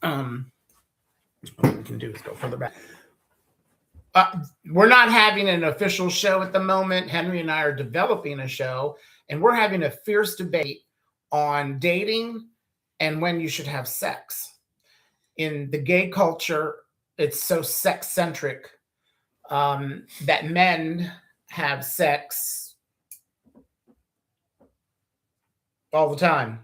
What we can do is go further back. We're not having an official show at the moment. Henry and I are developing a show, and we're having a fierce debate on dating and when you should have sex. In the gay culture, it's so sex centric that men have sex all the time.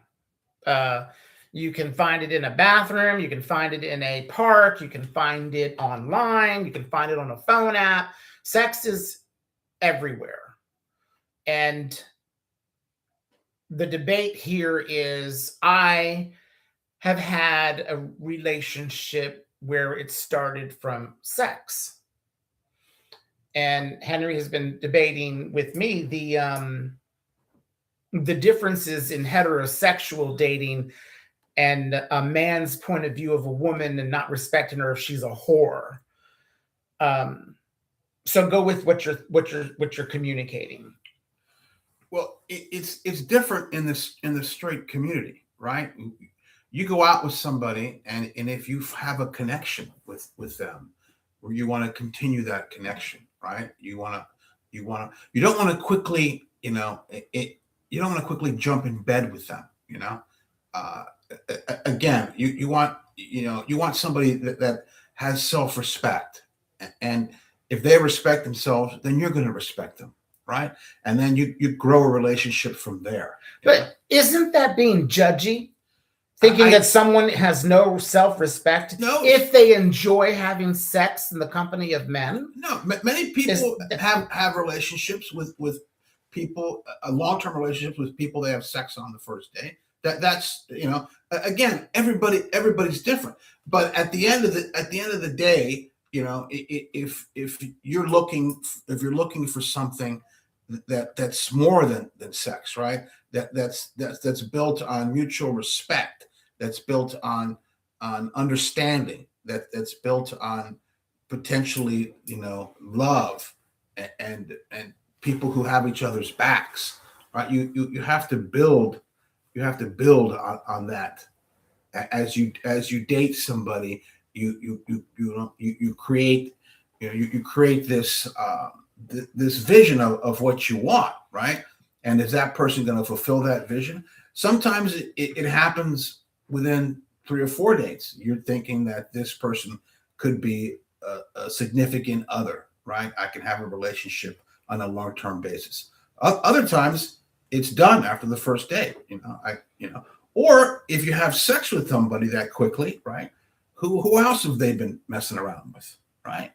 You can find it in a bathroom. You can find it in a park. You can find it online. You can find it on a phone app. Sex is everywhere. And the debate here is I have had a relationship where it started from sex. And Henry has been debating with me the differences in heterosexual dating and a man's point of view of a woman and not respecting her if she's a whore. So go with what you're communicating. Well, it's different in the straight community, right? You go out with somebody, and if you have a connection with them, or you want to continue that connection, right? You don't want to quickly, you don't want to quickly jump in bed with them, again, you want somebody that has self-respect, and if they respect themselves, then you're going to respect them, right? And then you grow a relationship from there. But isn't that being judgy? Thinking that someone has no self-respect if they enjoy having sex in the company of men? No, many people have relationships with people, long-term relationships with people they have sex on the first day. That's again, everybody's different. But at the end of the day, if you're looking for something that's more than sex, right? That's built on mutual respect, that's built on understanding, that's built on potentially love and people who have each other's backs, right? You have to build on that as you date somebody. You create this this vision of what you want, right? And is that person going to fulfill that vision? Sometimes it happens within 3 or 4 dates. You're thinking that this person could be a significant other, right? I can have a relationship on a long-term basis. Other times it's done after the first date, or if you have sex with somebody that quickly, right? Who else have they been messing around with, right?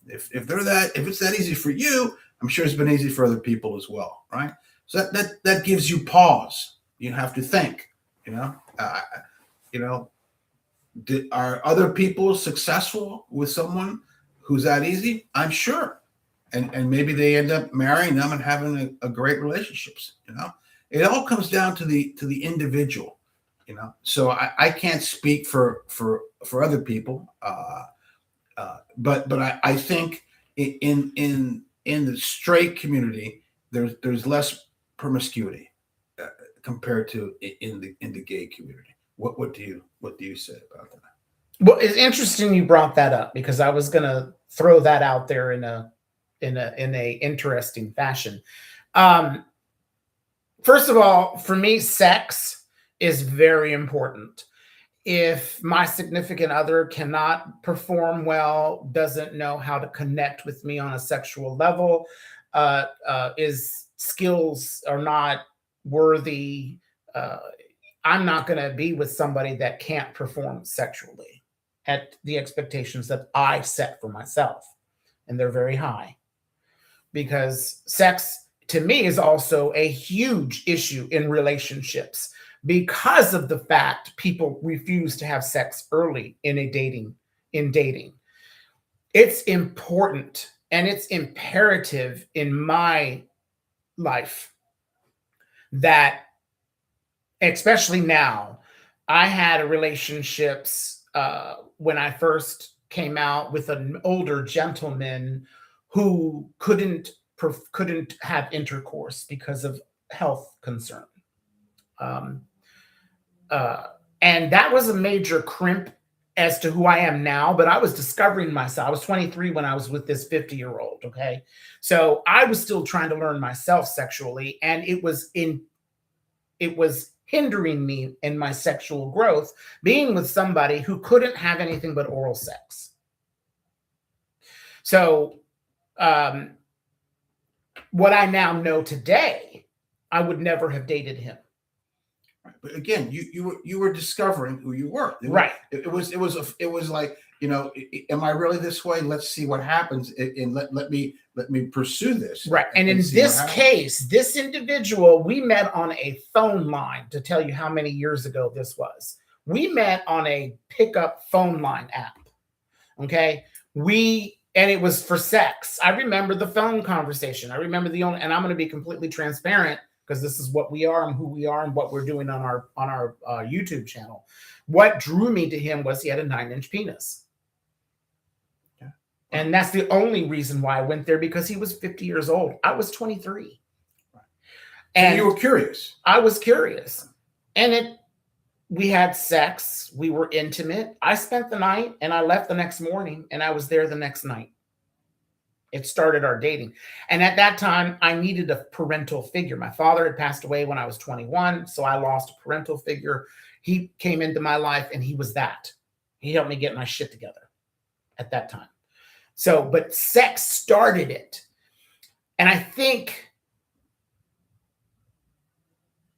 If it's that easy for you, I'm sure it's been easy for other people as well, right? So that gives you pause. You have to think, are other people successful with someone who's that easy? I'm sure, and maybe they end up marrying them and having a great relationships. It all comes down to the individual. So I can't speak for other people. But I think in the straight community, there's less promiscuity compared to in the gay community. What do you say about that? Well, it's interesting you brought that up because I was going to throw that out there in a interesting fashion. First of all, for me, sex is very important. If my significant other cannot perform well, doesn't know how to connect with me on a sexual level, his skills are not worthy, I'm not going to be with somebody that can't perform sexually at the expectations that I set for myself. And they're very high. Because sex, to me, is also a huge issue in relationships because of the fact people refuse to have sex early in dating. It's important and it's imperative in my life that, especially now, I had relationships when I first came out with an older gentleman who couldn't have intercourse because of health concern. And that was a major crimp as to who I am now, but I was discovering myself. I was 23 when I was with this 50-year-old. Okay. So I was still trying to learn myself sexually, and it was hindering me in my sexual growth, being with somebody who couldn't have anything but oral sex. So, what I now know today, I would never have dated him. But again, you were discovering who you were. Right. It was like, am I really this way? Let's see what happens, and let me pursue this. Right. And in this case, this individual, we met on a phone line, to tell you how many years ago this was. We met on a pickup phone line app. Okay. And it was for sex. I remember the phone conversation. I remember and I'm going to be completely transparent, because this is what we are and who we are and what we're doing on our YouTube channel. What drew me to him was he had a 9-inch penis. Yeah. And that's the only reason why I went there, because he was 50 years old. I was 23. Right. And so you were curious. I was curious. And we had sex. We were intimate. I spent the night and I left the next morning, and I was there the next night. It started our dating. And at that time, I needed a parental figure. My father had passed away when I was 21, so I lost a parental figure. He came into my life, and he was that. He helped me get my shit together at that time. So, but sex started it. And I think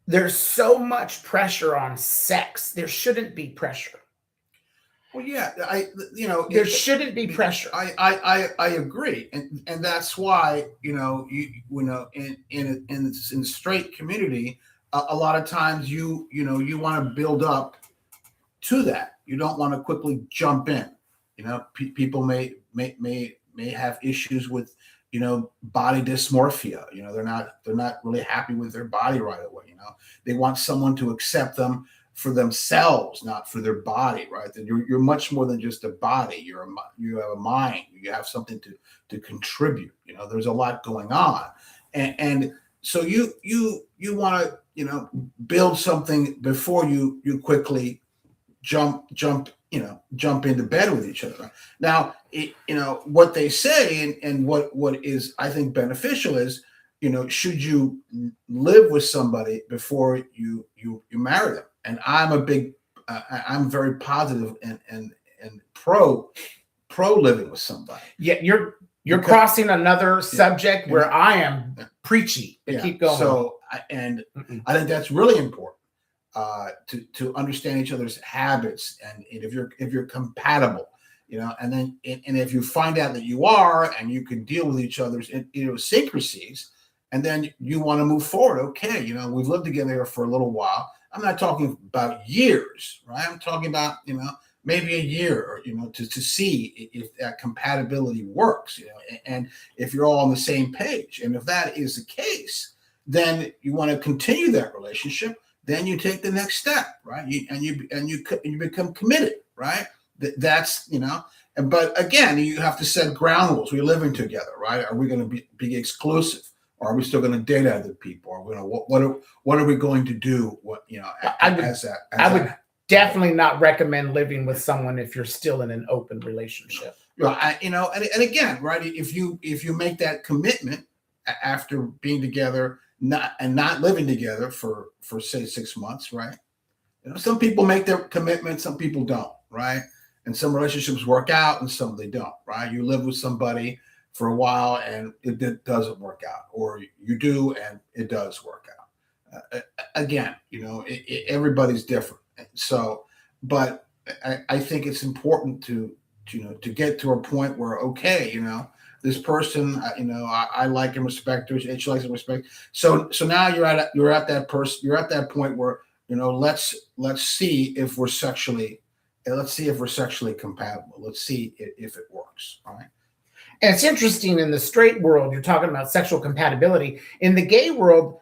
there's so much pressure on sex. There shouldn't be pressure. Well, yeah, there shouldn't be pressure. I agree, and that's why in the straight community, a lot of times you want to build up to that. You don't want to quickly jump in. People may have issues with body dysmorphia. They're not really happy with their body right away. They want someone to accept them for themselves, not for their body, right? That you're much more than just a body. You have a mind. You have something to contribute. There's a lot going on, and so you want to build something before you quickly jump into bed with each other. Now, what they say and what is, I think, beneficial is, should you live with somebody before you marry them? And I'm very positive and pro living with somebody. Yeah, you're crossing another subject where I am preachy. But keep going. So, I think that's really important to understand each other's habits, and if you're compatible, and then if you find out that you are, and you can deal with each other's idiosyncrasies, and then you want to move forward. Okay, we've lived together for a little while. I'm not talking about years, right? I'm talking about, maybe a year, or, to see if that compatibility works, and if you're all on the same page. And if that is the case, then you want to continue that relationship. Then you take the next step, right? You become committed, right? That's, but again, you have to set ground rules. We're living together, right? Are we going to be exclusive? Or are we still going to date other people? Or what are we going to do? I would definitely not recommend living with someone if you're still in an open relationship. And again, right? If you make that commitment after being together, not living together for say 6 months, right? Some people make their commitment, some people don't, right? And some relationships work out, and some they don't, right? You live with somebody for a while and it doesn't work out, or you do and it does work out. Again, everybody's different. So, but I think it's important to get to a point where, okay, this person, I like and respect her, and she likes and respect. So now you're at that point where, let's see if we're sexually compatible. Let's see if it works. All right. And it's interesting, in the straight world, you're talking about sexual compatibility. In the gay world,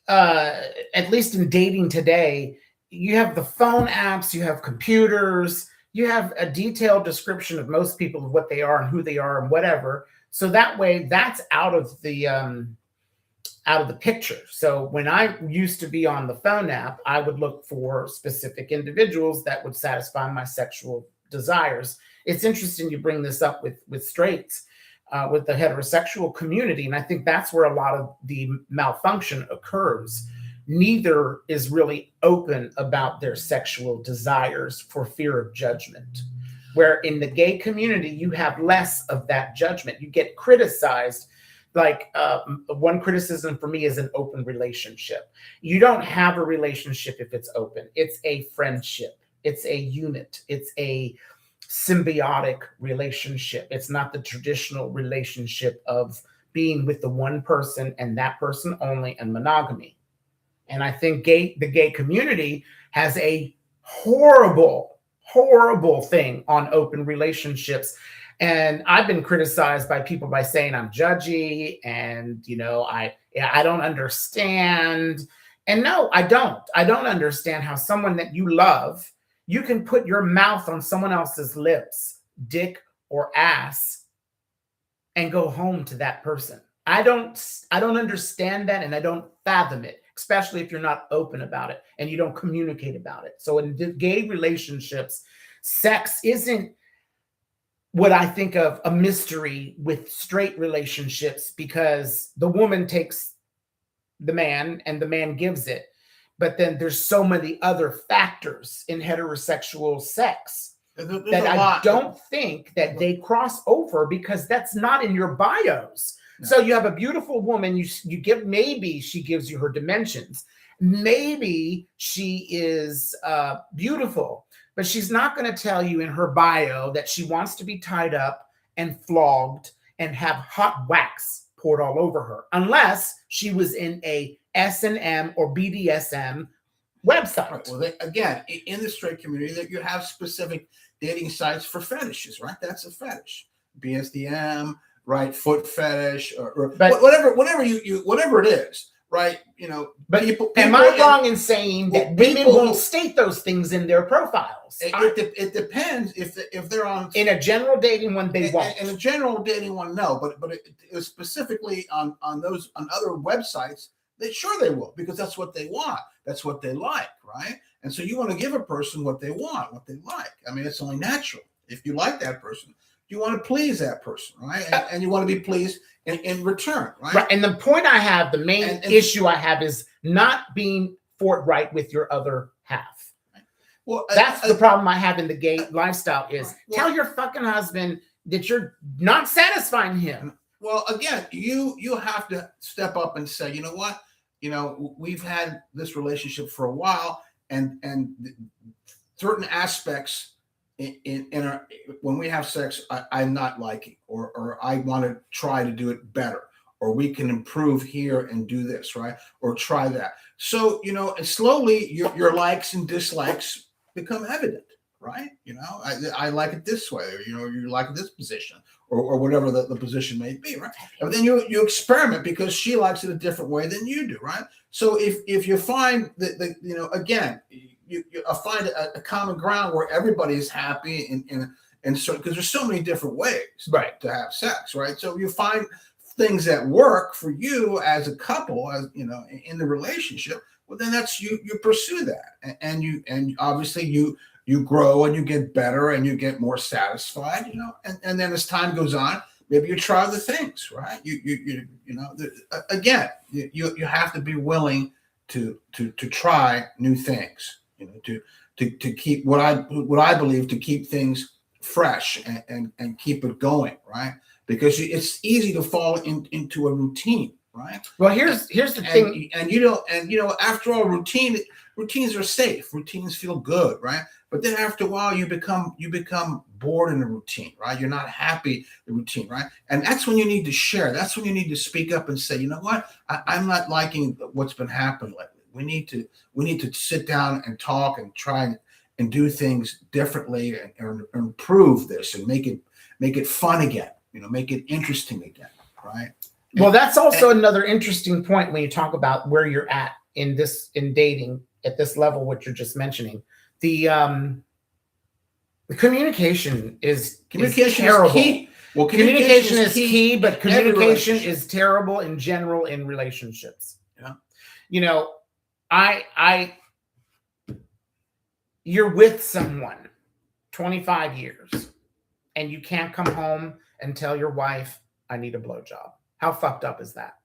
at least in dating today, you have the phone apps, you have computers, you have a detailed description of most people, of what they are and who they are and whatever. So that way, that's out of the picture. So when I used to be on the phone app, I would look for specific individuals that would satisfy my sexual desires. It's interesting you bring this up with straights, with the heterosexual community, and I think that's where a lot of the malfunction occurs. Neither is really open about their sexual desires for fear of judgment. Where in the gay community, you have less of that judgment. You get criticized. Like one criticism for me is an open relationship. You don't have a relationship if it's open. It's a friendship. It's a unit. It's a symbiotic relationship. It's not the traditional relationship of being with the one person and that person only and monogamy. And I think the gay community has a horrible thing on open relationships. And I've been criticized by people by saying I'm judgy and, I don't understand. And no, I don't. I don't understand how someone that you love, you can put your mouth on someone else's lips, dick or ass, and go home to that person. I don't understand that, and I don't fathom it, especially if you're not open about it and you don't communicate about it. So in gay relationships, sex isn't what I think of a mystery with straight relationships, because the woman takes the man and the man gives it. But then there's so many other factors in heterosexual sex that I don't think that they cross over, because that's not in your bios. No. So you have a beautiful woman, you give, maybe she gives you her dimensions. Maybe she is beautiful, but she's not going to tell you in her bio that she wants to be tied up and flogged and have hot wax poured all over her, unless she was in a S&M or BDSM website. Right. Well, again, in the straight community, that you have specific dating sites for fetishes, right? That's a fetish. BSDM, right? Foot fetish, or whatever it is, right? But people am I wrong in saying that women won't state those things in their profiles? It depends if they're on in a general dating one, they won't. In a general dating one, no. But it specifically on other websites, they will, because that's what they want. That's what they like, right? And so you want to give a person what they want, what they like. I mean, it's only natural. If you like that person, you want to please that person, right? And you want to be pleased in return, right? Right. And the point I have, the main issue I have, is not being forthright with your other half. Well, that's the problem I have in the gay lifestyle is tell your fucking husband that you're not satisfying him. Well, again, you have to step up and say, you know what? We've had this relationship for a while, and certain aspects in our, when we have sex, I'm not liking, or I want to try to do it better, or we can improve here and do this, right? Or try that. So, and slowly your likes and dislikes become evident, right? I like it this way, or, you like it this position, or whatever the position may be, right? And then you experiment, because she likes it a different way than you do, right? So if you find that, again, you find a common ground where everybody is happy and so, because there's so many different ways, right, to have sex, right? So you find things that work for you as a couple, as in the relationship. Well, then that's you pursue that, and obviously you grow and you get better and you get more satisfied, and then as time goes on, maybe you try other things, right? Again, you have to be willing to try new things, to keep what I believe, to keep things fresh and keep it going, right? Because it's easy to fall into a routine, right? Well, here's the thing, and after all, routines are safe. Routines feel good, right? But then after a while, you become bored in the routine, right? You're not happy the routine, right? And that's when you need to share. That's when you need to speak up and say, you know what? I'm not liking what's been happening lately. We need to sit down and talk and try and do things differently and improve this and make it fun again. Make it interesting again, right? Well, that's also another interesting point when you talk about where you're at in dating at this level, what you're just mentioning. The communication is terrible. Is key. Well, communication is key, but communication is terrible in general in relationships. Yeah. You're with someone 25 years and you can't come home and tell your wife, I need a blowjob. How fucked up is that?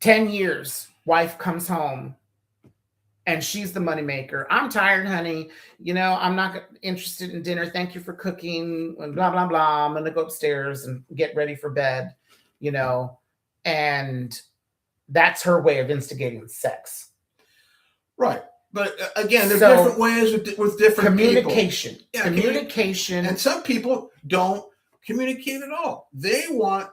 10 years, wife comes home and she's the moneymaker. I'm tired, honey. You know, I'm not interested in dinner. Thank you for cooking and blah, blah, blah. I'm going to go upstairs and get ready for bed, you know, and that's her way of instigating sex. Right. But again, there's So, different ways with different communication. people. Yeah, communication. And some people don't communicate at all. They want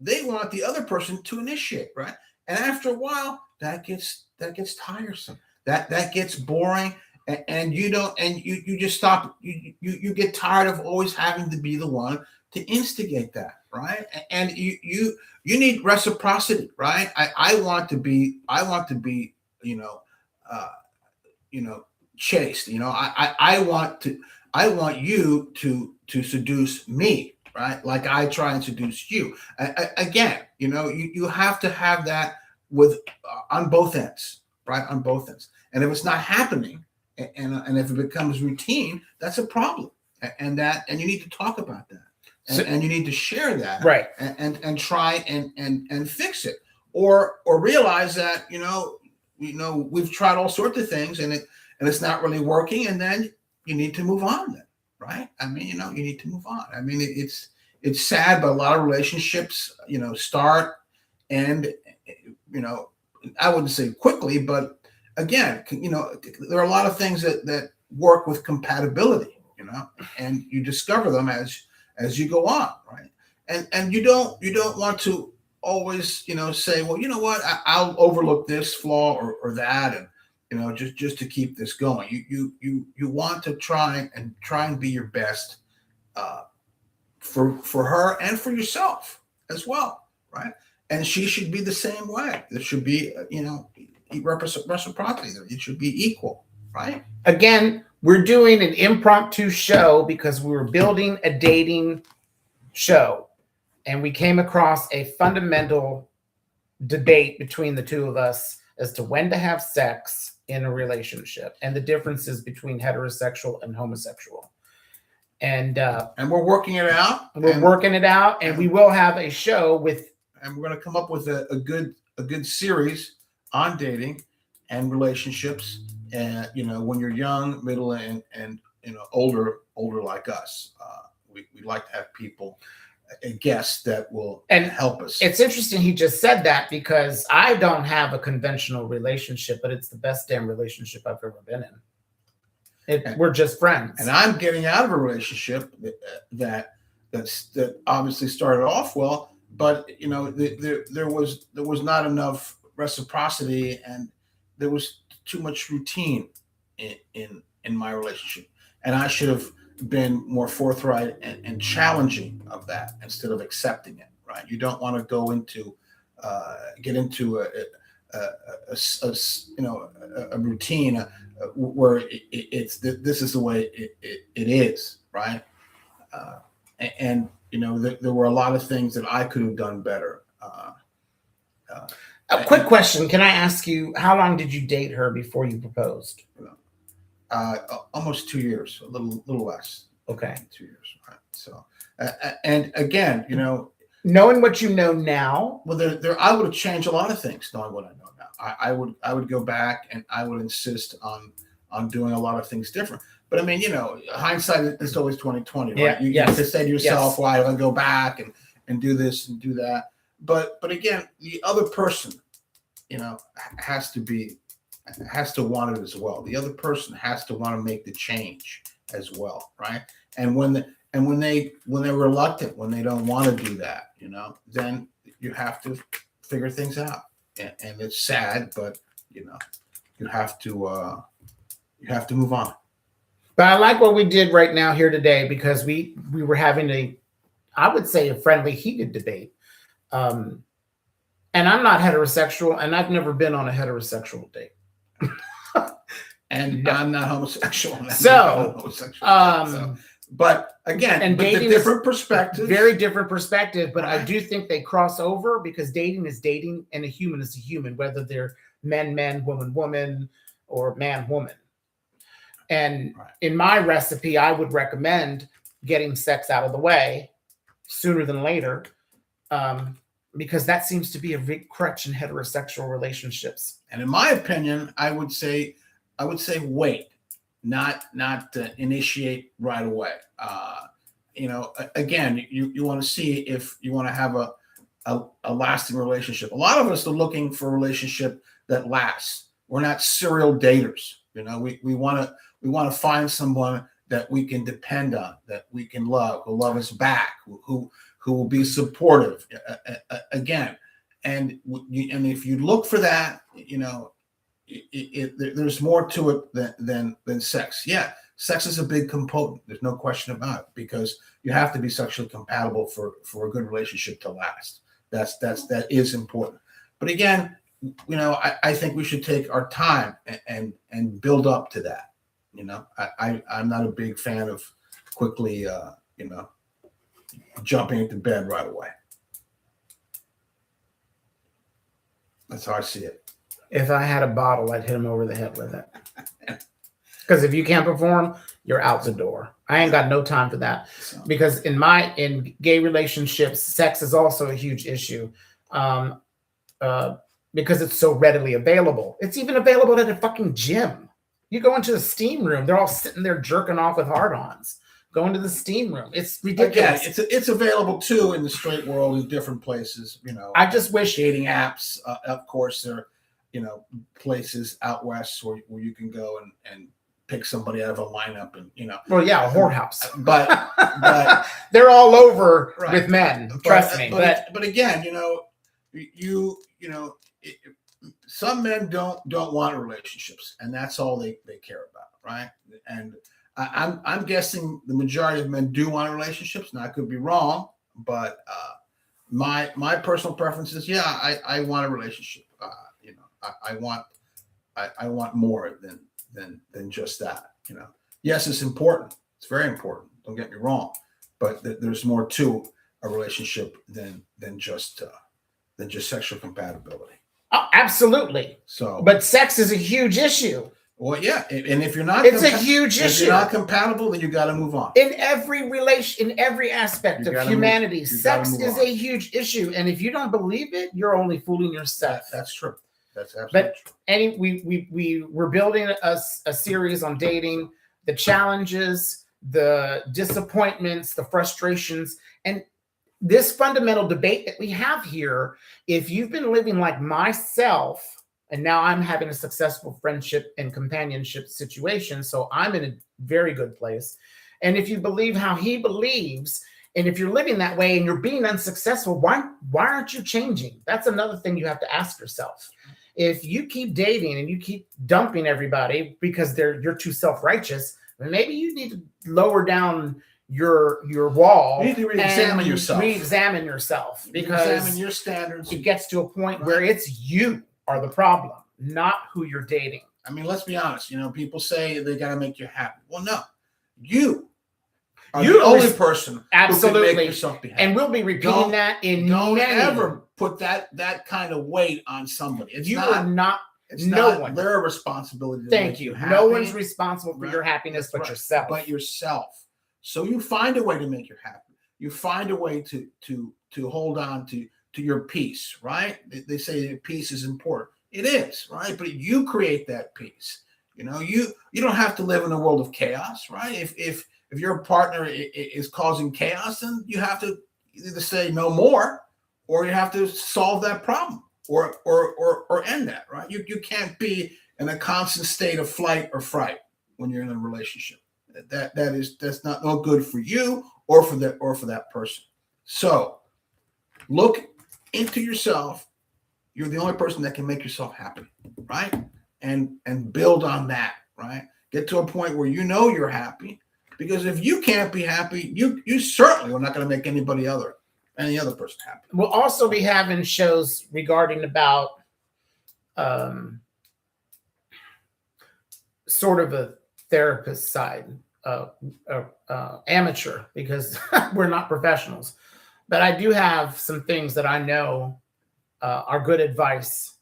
the other person to initiate, right? And after a while, that gets tiresome. That gets boring, and you just stop. You get tired of always having to be the one to instigate that, right? And you need reciprocity, right? I want to be chased. You know, I want you to seduce me, right? Like I try and seduce you. Again, you know, you have to have that with on both ends. Right, on both ends, and if it's not happening, and if it becomes routine, that's a problem, and you need to talk about that, and you need to share that, right, and try and fix it, or realize that you know we've tried all sorts of things, and it's not really working, and then you need to move on, then, right? I mean, you need to move on. I mean, it's sad, but a lot of relationships, start and I wouldn't say quickly, but again, there are a lot of things that work with compatibility, and you discover them as you go on, right? And you don't want to always, say, well, you know what, I'll overlook this flaw or that, and just to keep this going. You want to try and be your best for her and for yourself as well, right? And she should be the same way. There should be, reciprocity. It should be equal, right? Again, we're doing an impromptu show because we were building a dating show. And we came across a fundamental debate between the two of us as to when to have sex in a relationship and the differences between heterosexual and homosexual. And we're working it out. And we will have a show with. And we're going to come up with a good series on dating and relationships, and when you're young, middle, and older like us. We'd like to have people, guests that will help us. It's interesting he just said that because I don't have a conventional relationship, but it's the best damn relationship I've ever been in. We're just friends. And I'm getting out of a relationship that obviously started off well. But there was not enough reciprocity, and there was too much routine in my relationship, and I should have been more forthright and challenging of that instead of accepting it. Right? You don't want to go into get into a routine where it's this is the way it is, right? And there were a lot of things that I could have done better. A quick question. Can I ask you, how long did you date her before you proposed? Almost 2 years, a little less. Okay. 2 years. Right. So, and again, knowing what you know now. Well, I would have changed a lot of things knowing what I know now. I would go back and I would insist on doing a lot of things different. But I mean, hindsight is always 20/20, right? Yeah, you have to say to yourself, why do I go back and do this and do that? But again, the other person, has to want it as well. The other person has to want to make the change as well, right? And when they're reluctant, when they don't want to do that, then you have to figure things out. And it's sad, but you have to move on. But I like what we did right now here today because we were having I would say a friendly, heated debate. And I'm not heterosexual, and I've never been on a heterosexual date. And I'm not homosexual. But again, and dating different perspective, very different perspective. But I do think they cross over because dating is dating, and a human is a human, whether they're men, woman, or man, woman. And Right. in my recipe, I would recommend getting sex out of the way sooner than later, because that seems to be a big crutch in heterosexual relationships. And in my opinion, I would say wait, not initiate right away. Again, you want to see if you want to have a lasting relationship. A lot of us are looking for a relationship that lasts. We're not serial daters. We want to find someone that we can depend on, that we can love, who love us back, who will be supportive. Again, and if you look for that, there's more to it than sex. Yeah, sex is a big component. There's no question about it, because you have to be sexually compatible for a good relationship to last. That is important. But again, I think we should take our time and build up to that. I'm not a big fan of quickly, jumping into bed right away. That's how I see it. If I had a bottle, I'd hit him over the head with it. Because if you can't perform, you're out the door. I ain't got no time for that. So, Because in gay relationships, sex is also a huge issue, because it's so readily available. It's even available at a fucking gym. You go into the steam room, they're all sitting there jerking off with hard-ons. Go into the steam room. It's ridiculous. Again, it's available too in the straight world in different places. I just wish dating apps. Of course, there are places out west where you can go and pick somebody out of a lineup, and Well, yeah, a whorehouse. But they're all over Right. with men. Trust me. But again, some men don't want relationships, and that's all they care about, right? And I'm guessing the majority of men do want relationships. Now I could be wrong, but my personal preference is, yeah, I want a relationship. I want more than just that. Yes, it's important. It's very important. Don't get me wrong, but there's more to a relationship than just sexual compatibility. Oh, absolutely. So, But sex is a huge issue. well, yeah, and if you're not, It's a huge if issue. you're not compatible, then you got to move on. In every relation, in every aspect You of gotta humanity, you gotta sex move is on. a huge issue. And if you don't believe it, you're only fooling yourself. That's true. That's absolutely true. We're building a series on dating, the challenges, the disappointments, the frustrations, and this fundamental debate that we have here. If you've been living like myself, and now I'm having a successful friendship and companionship situation, so I'm in a very good place. And if you believe how he believes, and if you're living that way and you're being unsuccessful, why aren't you changing? That's another thing you have to ask yourself. If you keep dating and you keep dumping everybody because you're too self-righteous, then maybe you need to lower down your wall. You need to re-examine and yourself. Re-examine yourself, because Examine your standards. it gets to a point where it's you are the problem, not who you're dating. I mean, let's be honest. People say they got to make you happy. Well, no, you are You the only res- person who Absolutely. can make yourself be happy. And we'll be repeating Don't- that in Don't many. ever put that kind of weight on somebody. It's You not. are not. It's no not one. their responsibility. To Thank make you. happy, No one's responsible for Right. your happiness That's but right. yourself. but yourself. So you find a way to make you happy. You find a way to hold on to your peace, right? They say peace is important. It is, right? But you create that peace. You don't have to live in a world of chaos, right? If your partner is causing chaos, then you have to either say no more, or you have to solve that problem, or end that, right? You can't be in a constant state of flight or fright when you're in a relationship. That's not no good for you or for that person. So look into yourself. You're the only person that can make yourself happy, right? And build on that, right? Get to a point where you're happy, because if you can't be happy, you certainly are not going to make any other person happy. We'll also be having shows regarding about sort of a therapist side, amateur, because we're not professionals. But I do have some things that I know are good advice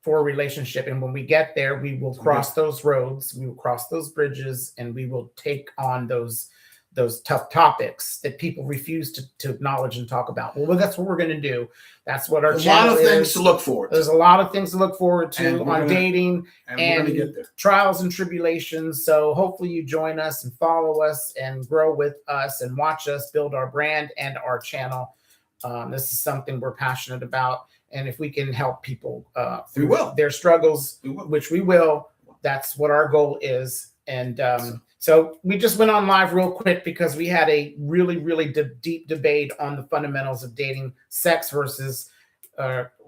for a relationship. And when we get there, we will cross those roads, we will cross those bridges, and we will take on those tough topics that people refuse to acknowledge and talk about. Well, that's what we're going to do. That's what our There's a channel lot of things is. to look forward to. There's a lot of things to look forward to And we're on gonna- dating and we're going to and get there. trials and tribulations. So hopefully you join us and follow us and grow with us and watch us build our brand and our channel. This is something we're passionate about. And if we can help people We will. their struggles, We will. which we will, that's what our goal is. And so we just went on live real quick because we had a really, really deep debate on the fundamentals of dating, sex versus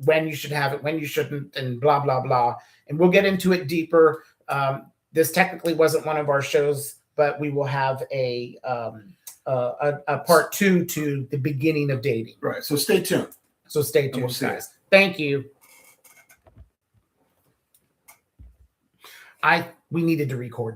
when you should have it, when you shouldn't, and blah, blah, blah. And we'll get into it deeper. This technically wasn't one of our shows, but we will have a part 2 to the beginning of dating. Right. So stay tuned. So stay And tuned, we'll see you. guys. Thank you. We needed to record.